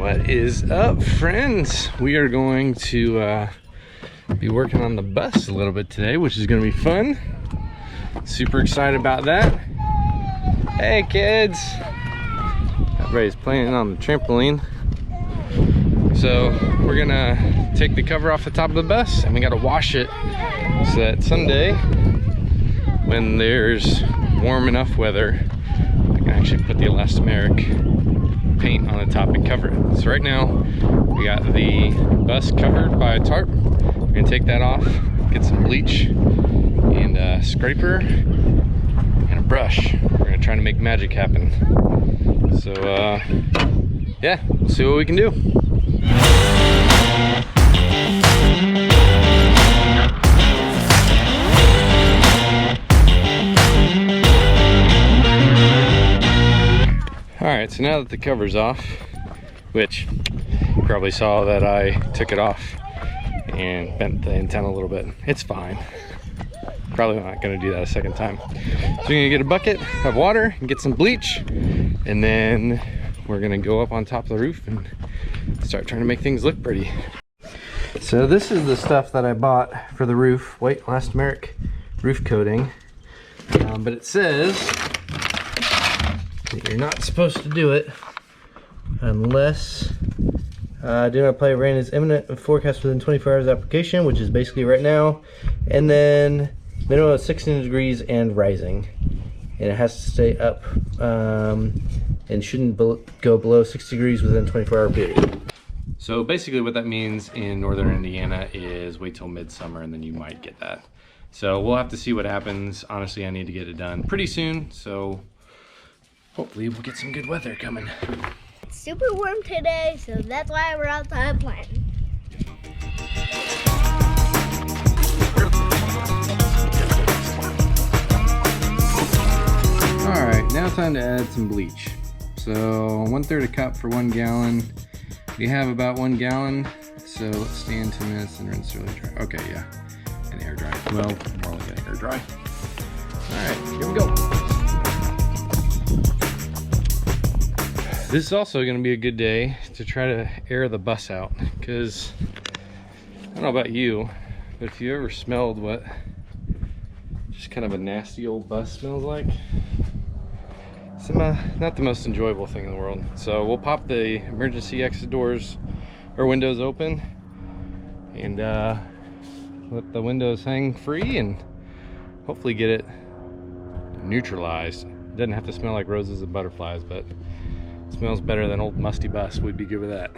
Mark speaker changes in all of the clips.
Speaker 1: What is up, friends? We are going to be working on the bus a little bit today, which is going to be fun. Super excited about that. Hey kids! Everybody's playing on the trampoline. So we're gonna take the cover off the top of the bus and we gotta wash it so that someday when there's warm enough weather I can actually put the elastomeric paint on the top and cover it. So right now we got the bus covered by a tarp. We're gonna take that off, get some bleach and a scraper and a brush. We're gonna try to make magic happen. So yeah, we'll see what we can do. Alright, so now that the cover's off, which you probably saw that I took it off and bent the antenna a little bit. It's fine. Probably not going to do that a second time. So we're going to get a bucket of water and get some bleach, and then we're going to go up on top of the roof and start trying to make things look pretty. So this is the stuff that I bought for the roof, white elastomeric roof coating, but it says that you're not supposed to do it unless do not apply rain is imminent forecast within 24 hours of application, which is basically right now, and then minimum of 16 degrees and rising, and it has to stay up and shouldn't go below 60 degrees within a 24-hour period. So basically what that means in northern Indiana is wait till midsummer and then you might get that. So we'll have to see what happens. Honestly, I need to get it done pretty soon, so hopefully we'll get some good weather coming.
Speaker 2: It's super warm today, so that's why we're outside playing.
Speaker 1: Alright, now time to add some bleach. So 1/3 a cup for 1 gallon. We have about 1 gallon, so let's stand 2 minutes and rinse really dry. Okay, yeah, and air dry. Well, more like air dry. Alright, here we go. This is also going to be a good day to try to air the bus out, because I don't know about you, but if you ever smelled what just kind of a nasty old bus smells like, it's not the most enjoyable thing in the world. So we'll pop the emergency exit doors or windows open and let the windows hang free and hopefully get it neutralized. It doesn't have to smell like roses and butterflies, but it smells better than old musty bus. We'd be good with that.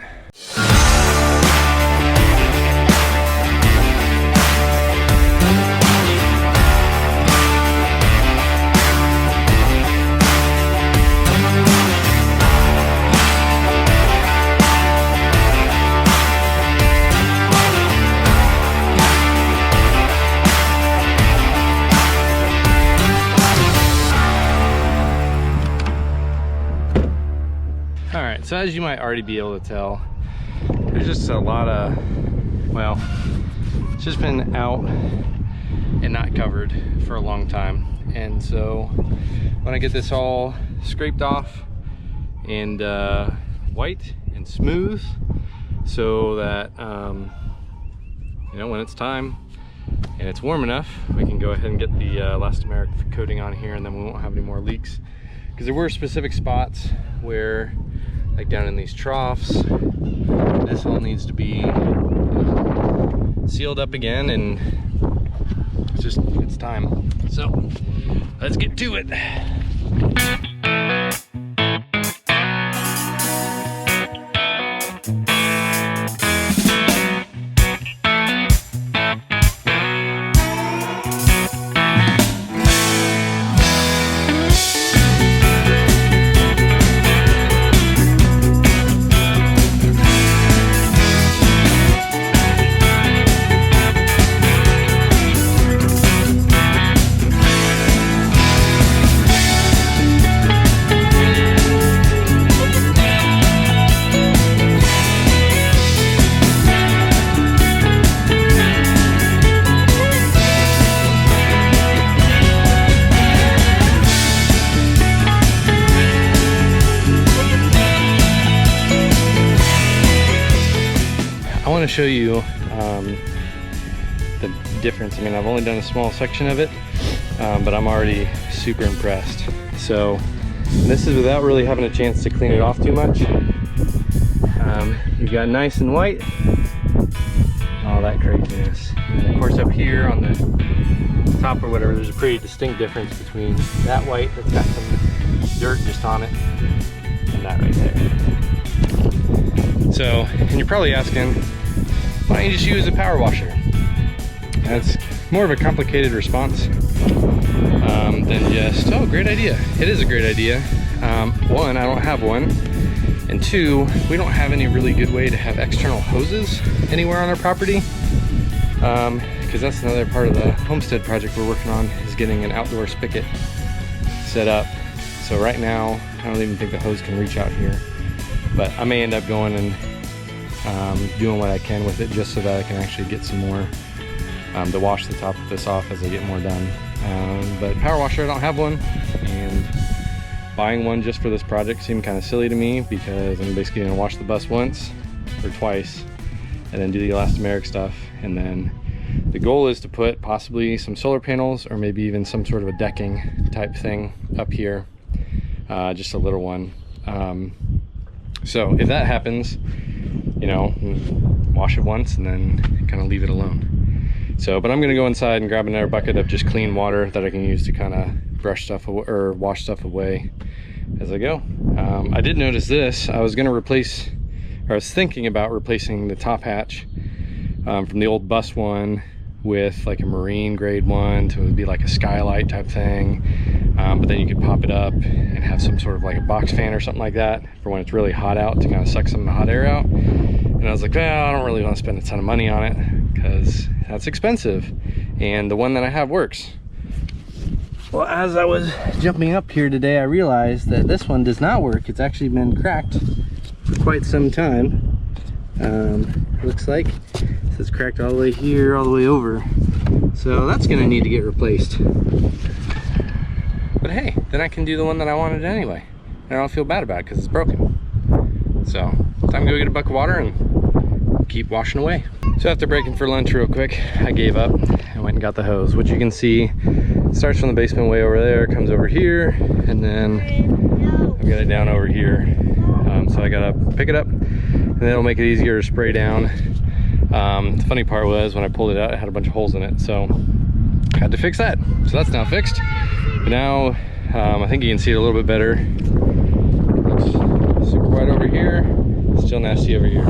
Speaker 1: Alright, so as you might already be able to tell, there's just a lot of, well, it's just been out and not covered for a long time. And so when I get this all scraped off and white and smooth, so that you know, when it's time and it's warm enough, we can go ahead and get the elastomeric coating on here, and then we won't have any more leaks. Because there were specific spots where, like down in these troughs, this all needs to be, you know, sealed up again, and it's time. So let's get to it. want to show you the difference. I mean, I've only done a small section of it, but I'm already super impressed. So this is without really having a chance to clean it off too much. You've got nice and white, all that craziness. And then of course up here on the top or whatever, there's a pretty distinct difference between that white that's got some dirt just on it and that right there. So, and you're probably asking, why don't you just use a power washer? That's more of a complicated response than just, oh, great idea. It is a great idea. One, I don't have one. And two, we don't have any really good way to have external hoses anywhere on our property. Because that's another part of the homestead project we're working on, is getting an outdoor spigot set up. So right now, I don't even think the hose can reach out here. But I may end up going and doing what I can with it just so that I can actually get some more to wash the top of this off as I get more done. But power washer, I don't have one, and buying one just for this project seemed kind of silly to me because I'm basically gonna wash the bus once or twice and then do the elastomeric stuff. And then the goal is to put possibly some solar panels or maybe even some sort of a decking type thing up here, just a little one. So if that happens, you know, wash it once and then kind of leave it alone. So, but I'm gonna go inside and grab another bucket of just clean water that I can use to kind of brush stuff or wash stuff away as I go. I did notice this. I was gonna replace, or I was thinking about replacing the top hatch from the old bus one with like a marine grade one to be like a skylight type thing. But then you could pop it up and have some sort of like a box fan or something like that for when it's really hot out to kind of suck some of the hot air out. And I was like, well, I don't really want to spend a ton of money on it because that's expensive. And the one that I have works. Well, as I was jumping up here today, I realized that this one does not work. It's actually been cracked for quite some time. Looks like it's cracked all the way here, all the way over. So that's gonna need to get replaced. But hey, then I can do the one that I wanted anyway. And I don't feel bad about it because it's broken. So, time to go get a bucket of water and keep washing away. So after breaking for lunch real quick, I gave up and went and got the hose, which you can see starts from the basement way over there, comes over here, and then I've got it down over here. So I gotta pick it up and then it'll make it easier to spray down. The funny part was when I pulled it out, it had a bunch of holes in it, so I had to fix that. So that's now fixed. But now I think you can see it a little bit better. Looks super white over here, still nasty over here.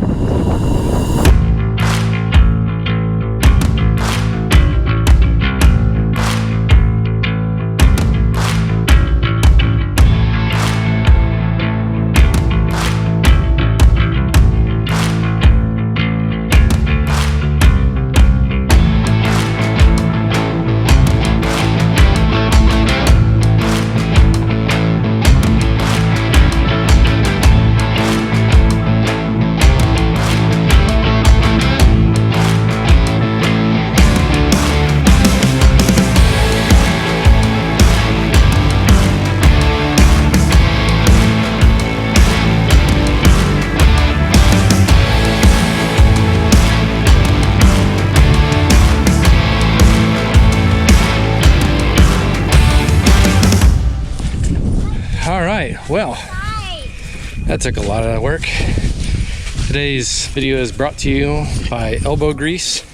Speaker 1: Well, that took a lot of work. Today's video is brought to you by elbow grease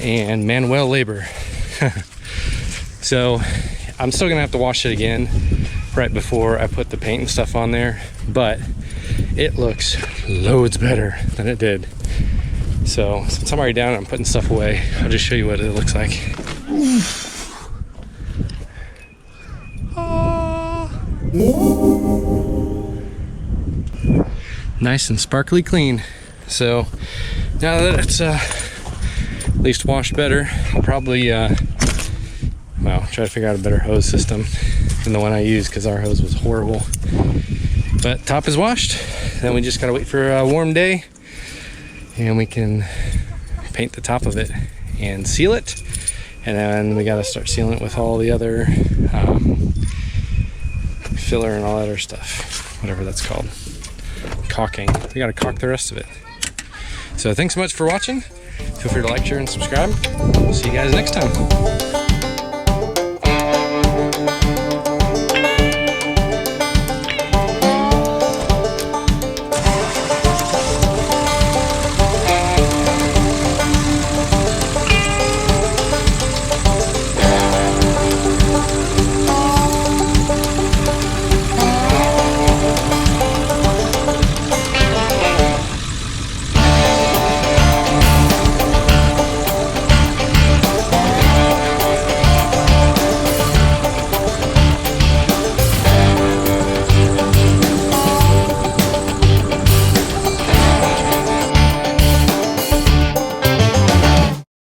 Speaker 1: and manual labor. So I'm still gonna have to wash it again right before I put the paint and stuff on there, but it looks loads better than it did. So since I'm already down and I'm putting stuff away, I'll just show you what it looks like. Nice and sparkly clean. So now that it's at least washed better, I'll probably well, try to figure out a better hose system than the one I used because our hose was horrible. But top is washed, then we just gotta wait for a warm day and we can paint the top of it and seal it, and then we gotta start sealing it with all the other filler and all that other stuff, whatever that's called. Caulking. We gotta caulk the rest of it. So thanks so much for watching. Feel free to like, share, and subscribe. See you guys next time.